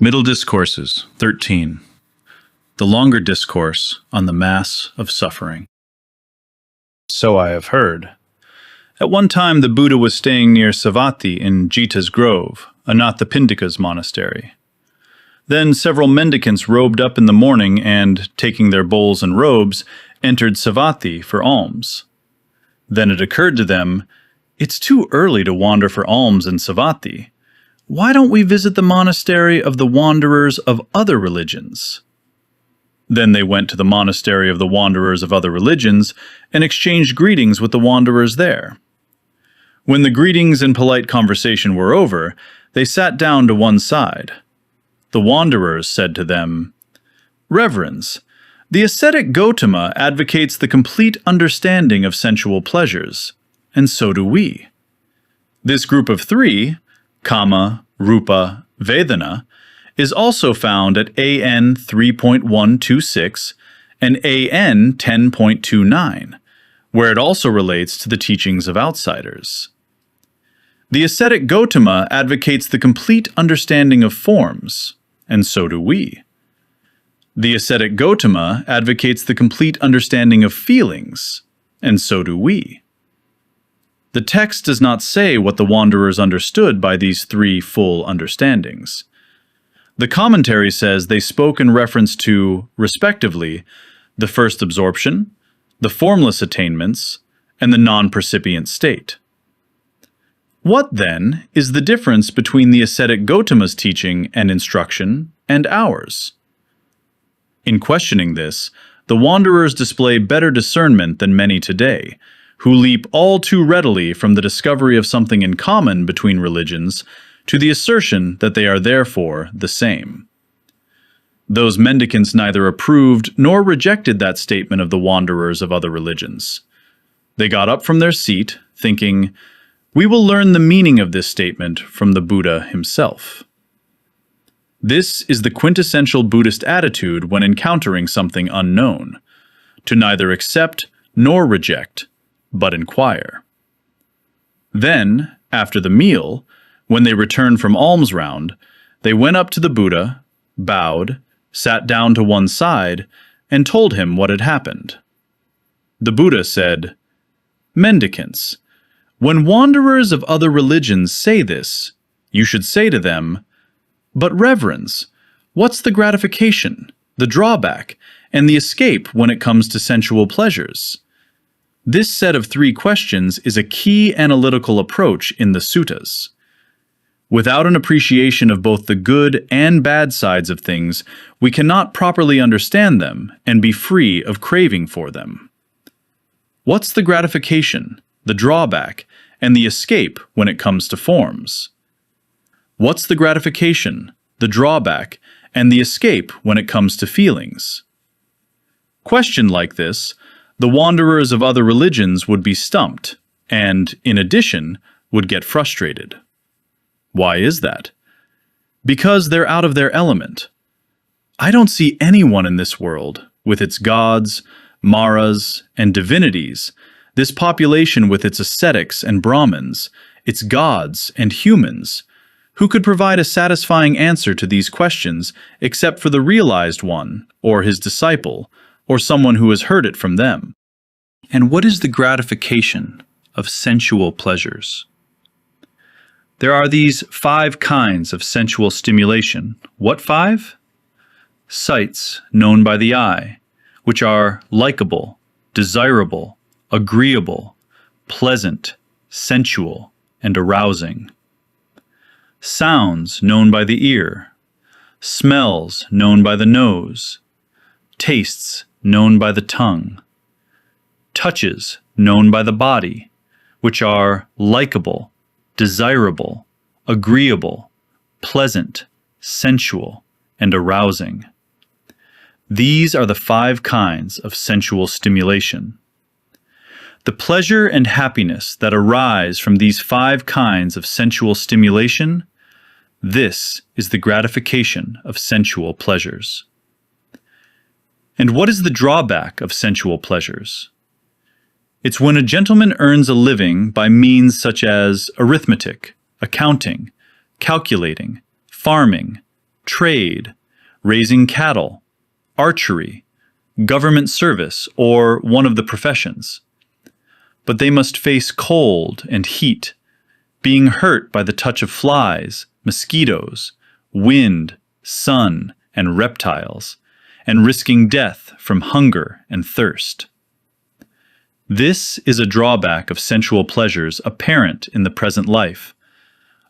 Middle Discourses, 13. The longer discourse on the mass of suffering. So I have heard. At one time the Buddha was staying near Savatthi in Jita's grove, Anathapindika's monastery. Then several mendicants robed up in the morning and, taking their bowls and robes, entered Savatthi for alms. Then it occurred to them, it's too early to wander for alms in Savatthi. Why don't we visit the monastery of the wanderers of other religions? Then they went to the monastery of the wanderers of other religions and exchanged greetings with the wanderers there. When the greetings and polite conversation were over, they sat down to one side. The wanderers said to them, "Reverends, the ascetic Gautama advocates the complete understanding of sensual pleasures, and so do we. This group of three, Kama, Rupa, Vedana, is also found at AN 3.126 and AN 10.29, where it also relates to the teachings of outsiders. The ascetic Gautama advocates the complete understanding of forms, and so do we. The ascetic Gautama advocates the complete understanding of feelings, and so do we. The text does not say what the wanderers understood by these three full understandings. The commentary says they spoke in reference to, respectively, the first absorption, the formless attainments, and the non-percipient state. What, then, is the difference between the ascetic Gautama's teaching and instruction and ours? In questioning this, the wanderers display better discernment than many today, who leap all too readily from the discovery of something in common between religions to the assertion that they are therefore the same. Those mendicants neither approved nor rejected that statement of the wanderers of other religions. They got up from their seat, thinking, "We will learn the meaning of this statement from the Buddha himself." This is the quintessential Buddhist attitude when encountering something unknown, to neither accept nor reject, but inquire. Then, after the meal, when they returned from alms round, they went up to the Buddha, bowed, sat down to one side, and told him what had happened. The Buddha said, "Mendicants, when wanderers of other religions say this, you should say to them, 'But reverends, what's the gratification, the drawback, and the escape when it comes to sensual pleasures?' This set of three questions is a key analytical approach in the suttas. Without an appreciation of both the good and bad sides of things, we cannot properly understand them and be free of craving for them. What's the gratification, the drawback, and the escape when it comes to forms? What's the gratification, the drawback, and the escape when it comes to feelings?" Questioned like this, the wanderers of other religions would be stumped, and, in addition, would get frustrated. Why is that? Because they're out of their element. I don't see anyone in this world, with its gods, maras, and divinities, this population with its ascetics and Brahmins, its gods and humans, who could provide a satisfying answer to these questions except for the realized one, or his disciple, or someone who has heard it from them. And what is the gratification of sensual pleasures? There are these 5 kinds of sensual stimulation. What 5? Sights known by the eye, which are likable, desirable, agreeable, pleasant, sensual, and arousing. Sounds known by the ear, smells known by the nose, tastes known by the tongue, touches known by the body, which are likable, desirable, agreeable, pleasant, sensual, and arousing. These are the 5 kinds of sensual stimulation. The pleasure and happiness that arise from these 5 kinds of sensual stimulation, this is the gratification of sensual pleasures. And what is the drawback of sensual pleasures? It's when a gentleman earns a living by means such as arithmetic, accounting, calculating, farming, trade, raising cattle, archery, government service, or one of the professions. But they must face cold and heat, being hurt by the touch of flies, mosquitoes, wind, sun, and reptiles, and risking death from hunger and thirst. This is a drawback of sensual pleasures apparent in the present life,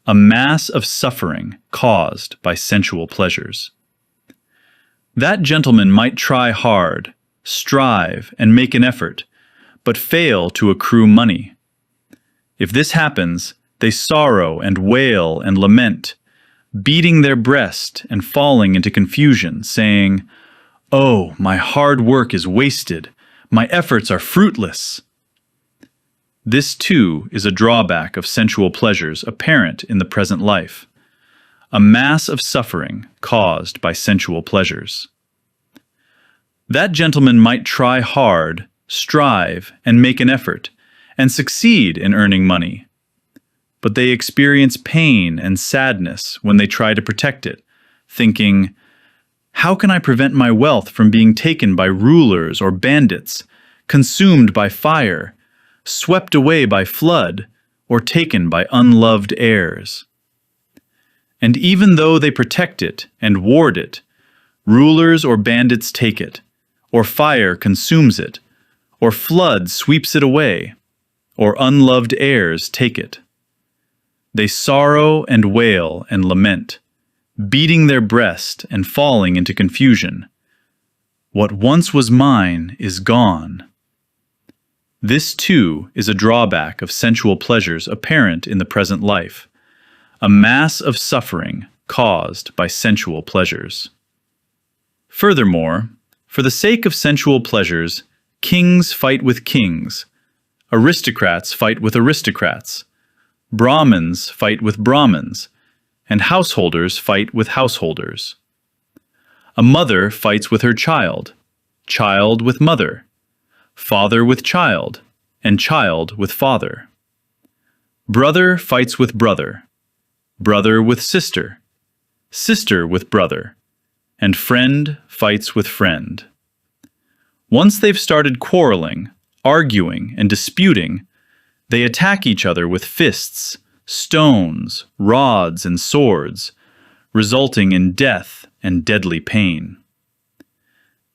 a mass of suffering caused by sensual pleasures. That gentleman might try hard, strive, and make an effort, but fail to accrue money. If this happens, they sorrow and wail and lament, beating their breast and falling into confusion, saying, "Oh, my hard work is wasted. My efforts are fruitless." This too is a drawback of sensual pleasures apparent in the present life, a mass of suffering caused by sensual pleasures. That gentleman might try hard, strive, and make an effort, and succeed in earning money. But they experience pain and sadness when they try to protect it, thinking, "How can I prevent my wealth from being taken by rulers or bandits, consumed by fire, swept away by flood, or taken by unloved heirs?" And even though they protect it and ward it, rulers or bandits take it, or fire consumes it, or flood sweeps it away, or unloved heirs take it. They sorrow and wail and lament, beating their breast and falling into confusion. What once was mine is gone. This too is a drawback of sensual pleasures apparent in the present life, a mass of suffering caused by sensual pleasures. Furthermore, for the sake of sensual pleasures, kings fight with kings, aristocrats fight with aristocrats, Brahmins fight with Brahmins, and householders fight with householders. A mother fights with her child, child with mother, father with child, and child with father. Brother fights with brother, brother with sister, sister with brother, and friend fights with friend. Once they've started quarreling, arguing, and disputing, they attack each other with fists, stones, rods, and swords, resulting in death and deadly pain.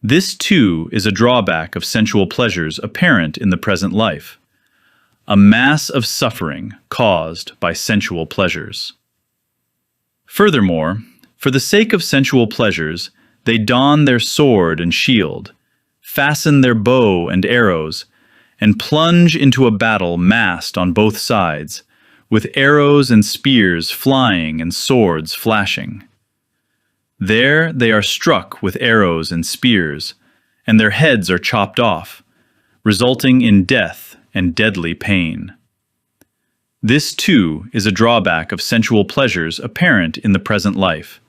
This too is a drawback of sensual pleasures apparent in the present life, a mass of suffering caused by sensual pleasures. Furthermore, for the sake of sensual pleasures, they don their sword and shield, fasten their bow and arrows, and plunge into a battle massed on both sides, with arrows and spears flying and swords flashing. There they are struck with arrows and spears, and their heads are chopped off, resulting in death and deadly pain. This too is a drawback of sensual pleasures apparent in the present life,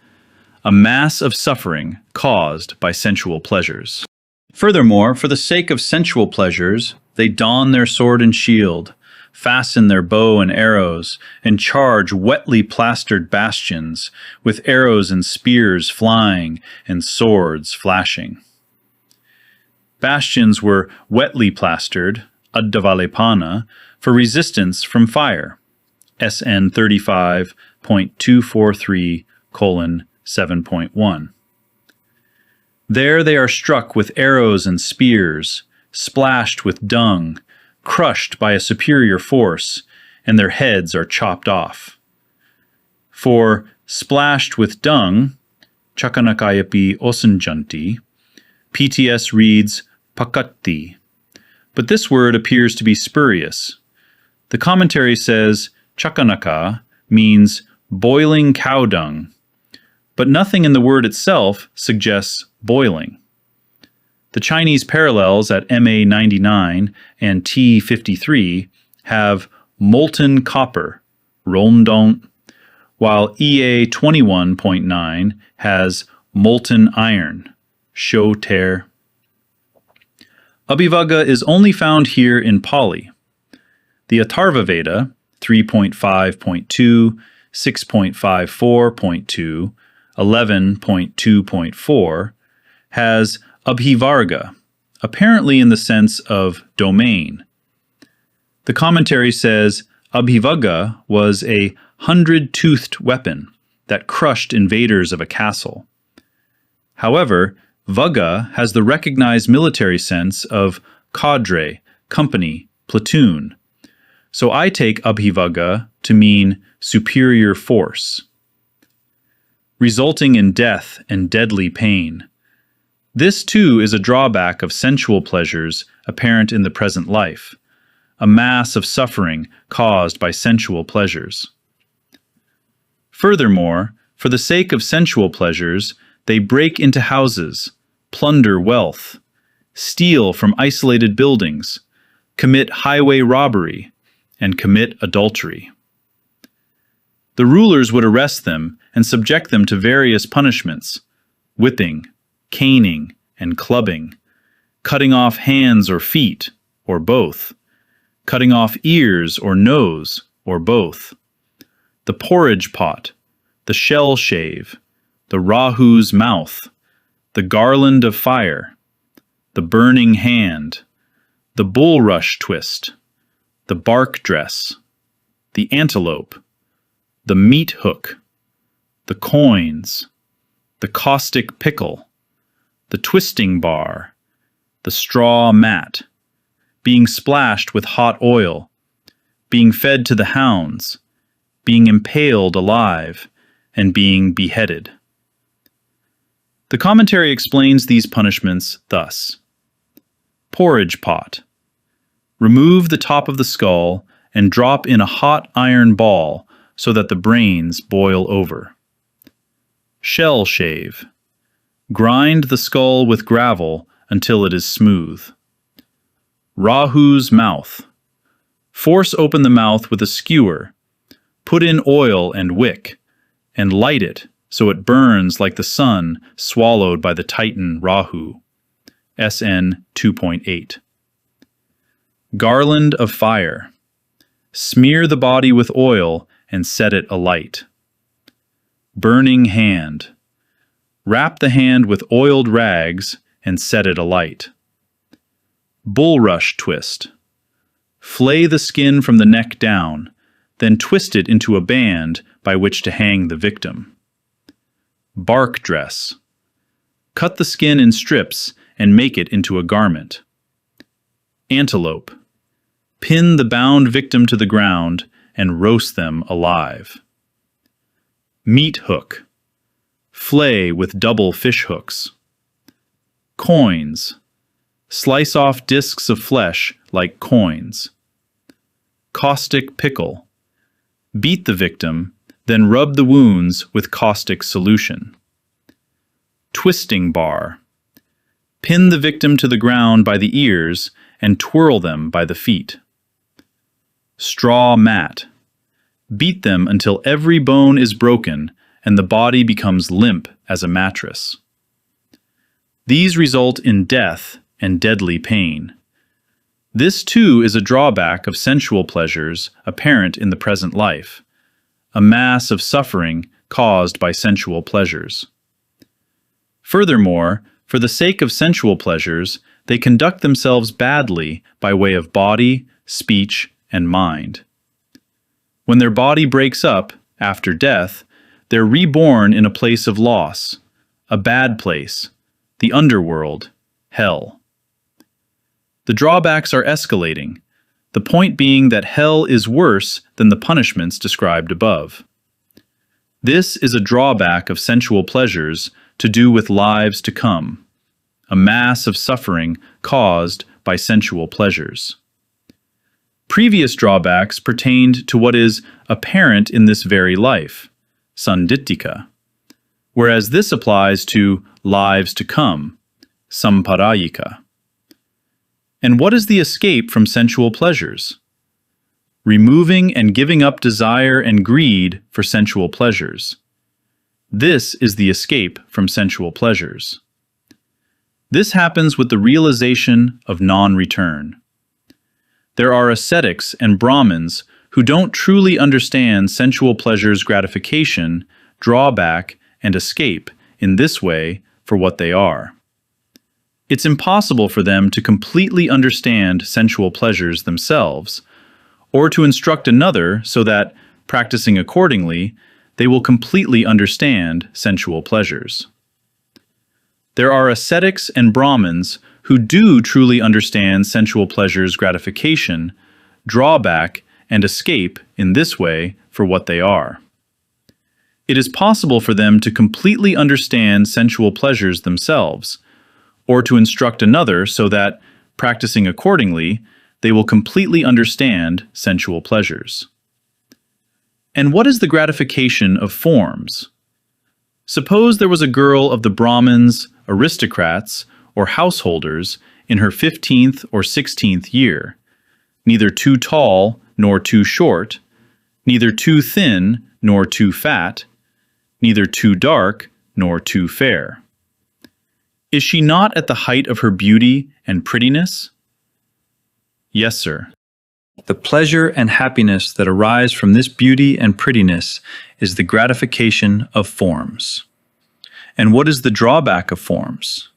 a mass of suffering caused by sensual pleasures. Furthermore, for the sake of sensual pleasures, they don their sword and shield, fasten their bow and arrows, and charge wetly plastered bastions, with arrows and spears flying and swords flashing. Bastions were wetly plastered, addavalepana, for resistance from fire, SN 35.243:7.1. There they are struck with arrows and spears, splashed with dung, crushed by a superior force, and their heads are chopped off. For splashed with dung, chakanakayapi osanjanti, PTS reads pakatti, but this word appears to be spurious. The commentary says chakanaka means boiling cow dung, but nothing in the word itself suggests boiling. The Chinese parallels at MA 99 and T 53 have molten copper, rondong, while EA 21.9 has molten iron, shou ter. Abhivagga is only found here in Pali. The Atharva Veda 3.5.2, 6.54.2, 11.2.4, has abhivarga, apparently in the sense of domain. The commentary says abhivarga was a 100-toothed weapon that crushed invaders of a castle. However, vagga has the recognized military sense of cadre, company, platoon. So I take abhivagga to mean superior force, resulting in death and deadly pain. This too is a drawback of sensual pleasures apparent in the present life, a mass of suffering caused by sensual pleasures. Furthermore, for the sake of sensual pleasures, they break into houses, plunder wealth, steal from isolated buildings, commit highway robbery, and commit adultery. The rulers would arrest them and subject them to various punishments: whipping, caning, and clubbing, cutting off hands or feet, or both, cutting off ears or nose, or both, the porridge pot, the shell shave, the Rahu's mouth, the garland of fire, the burning hand, the bulrush twist, the bark dress, the antelope, the meat hook, the coins, the caustic pickle, the twisting bar, the straw mat, being splashed with hot oil, being fed to the hounds, being impaled alive, and being beheaded. The commentary explains these punishments thus. Porridge pot. Remove the top of the skull and drop in a hot iron ball so that the brains boil over. Shell shave. Grind the skull with gravel until it is smooth. Rahu's mouth. Force open the mouth with a skewer. Put in oil and wick, and light it so it burns like the sun swallowed by the Titan Rahu. SN 2.8. Garland of fire. Smear the body with oil and set it alight. Burning hand. Wrap the hand with oiled rags and set it alight. Bulrush twist. Flay the skin from the neck down, then twist it into a band by which to hang the victim. Bark dress. Cut the skin in strips and make it into a garment. Antelope. Pin the bound victim to the ground and roast them alive. Meat hook. Flay with double fish hooks. Coins. Slice off discs of flesh like coins. Caustic pickle. Beat the victim, then rub the wounds with caustic solution. Twisting bar. Pin the victim to the ground by the ears and twirl them by the feet. Straw mat. Beat them until every bone is broken and the body becomes limp as a mattress. These result in death and deadly pain. This too is a drawback of sensual pleasures apparent in the present life, a mass of suffering caused by sensual pleasures. Furthermore, for the sake of sensual pleasures, they conduct themselves badly by way of body, speech, and mind. When their body breaks up, after death, they're reborn in a place of loss, a bad place, the underworld, hell. The drawbacks are escalating, the point being that hell is worse than the punishments described above. This is a drawback of sensual pleasures to do with lives to come, a mass of suffering caused by sensual pleasures. Previous drawbacks pertained to what is apparent in this very life, sandittika, whereas this applies to lives to come, samparayika. And what is the escape from sensual pleasures? Removing and giving up desire and greed for sensual pleasures. This is the escape from sensual pleasures. This happens with the realization of non-return. There are ascetics and Brahmins who don't truly understand sensual pleasure's gratification, drawback, and escape in this way for what they are. It's impossible for them to completely understand sensual pleasures themselves, or to instruct another so that, practicing accordingly, they will completely understand sensual pleasures. There are ascetics and Brahmins who do truly understand sensual pleasures' gratification, drawback, and escape in this way for what they are. It is possible for them to completely understand sensual pleasures themselves, or to instruct another so that, practicing accordingly, they will completely understand sensual pleasures. And what is the gratification of forms? Suppose there was a girl of the Brahmins, aristocrats, or householders in her 15th or 16th year, neither too tall nor too short, neither too thin nor too fat, neither too dark nor too fair. Is she not at the height of her beauty and prettiness? Yes, sir. The pleasure and happiness that arise from this beauty and prettiness is the gratification of forms. And what is the drawback of forms?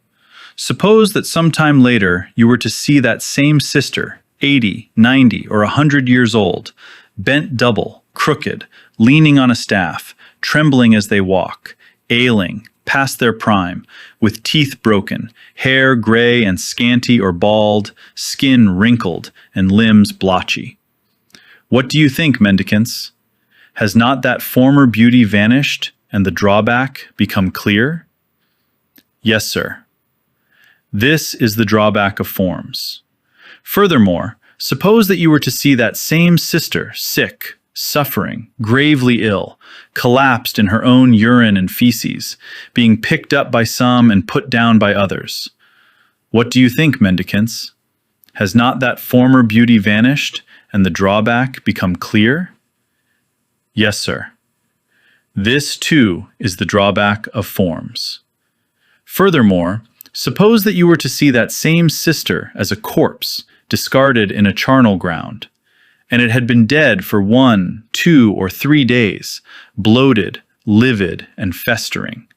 Suppose that sometime later you were to see that same sister, 80, 90, or 100 years old, bent double, crooked, leaning on a staff, trembling as they walk, ailing, past their prime, with teeth broken, hair gray and scanty or bald, skin wrinkled, and limbs blotchy. What do you think, mendicants? Has not that former beauty vanished and the drawback become clear? Yes, sir. This is the drawback of forms. Furthermore, suppose that you were to see that same sister sick, suffering, gravely ill, collapsed in her own urine and feces, being picked up by some and put down by others. What do you think, mendicants? Has not that former beauty vanished and the drawback become clear? Yes, sir. This, too, is the drawback of forms. Furthermore, suppose that you were to see that same sister as a corpse discarded in a charnel ground, and it had been dead for 1, 2, or 3 days, bloated, livid, and festering.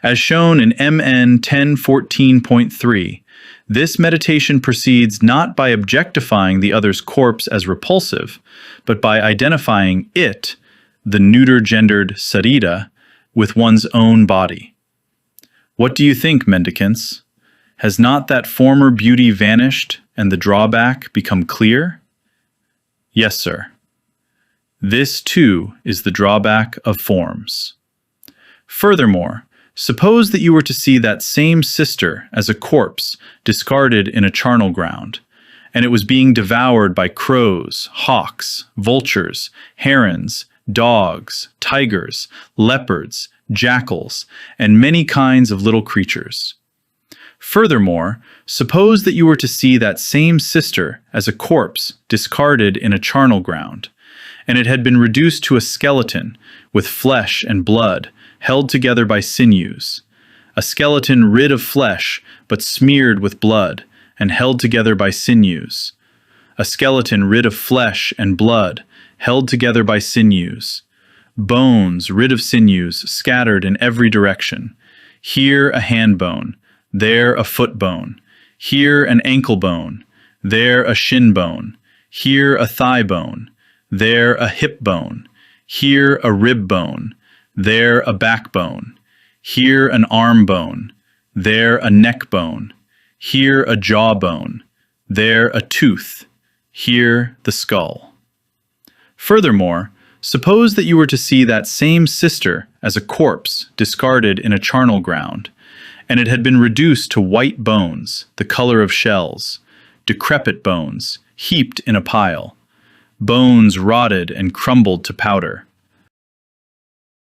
As shown in MN 1014.3, this meditation proceeds not by objectifying the other's corpse as repulsive, but by identifying it, the neuter-gendered sarita, with one's own body. What do you think, mendicants? Has not that former beauty vanished and the drawback become clear? Yes, sir. This, too, is the drawback of forms. Furthermore, suppose that you were to see that same sister as a corpse discarded in a charnel ground, and it was being devoured by crows, hawks, vultures, herons, dogs, tigers, leopards, jackals, and many kinds of little creatures. Furthermore, suppose that you were to see that same sister as a corpse discarded in a charnel ground, and it had been reduced to a skeleton with flesh and blood, held together by sinews, a skeleton rid of flesh but smeared with blood and held together by sinews, a skeleton rid of flesh and blood held together by sinews, bones rid of sinews scattered in every direction, here a hand bone, there a foot bone, here an ankle bone, there a shin bone, here a thigh bone, there a hip bone, here a rib bone, there a backbone, here an arm bone, there a neck bone, here a jaw bone, there a tooth, here the skull. Furthermore, suppose that you were to see that same sister as a corpse discarded in a charnel ground, and it had been reduced to white bones, the color of shells, decrepit bones, heaped in a pile, bones rotted and crumbled to powder,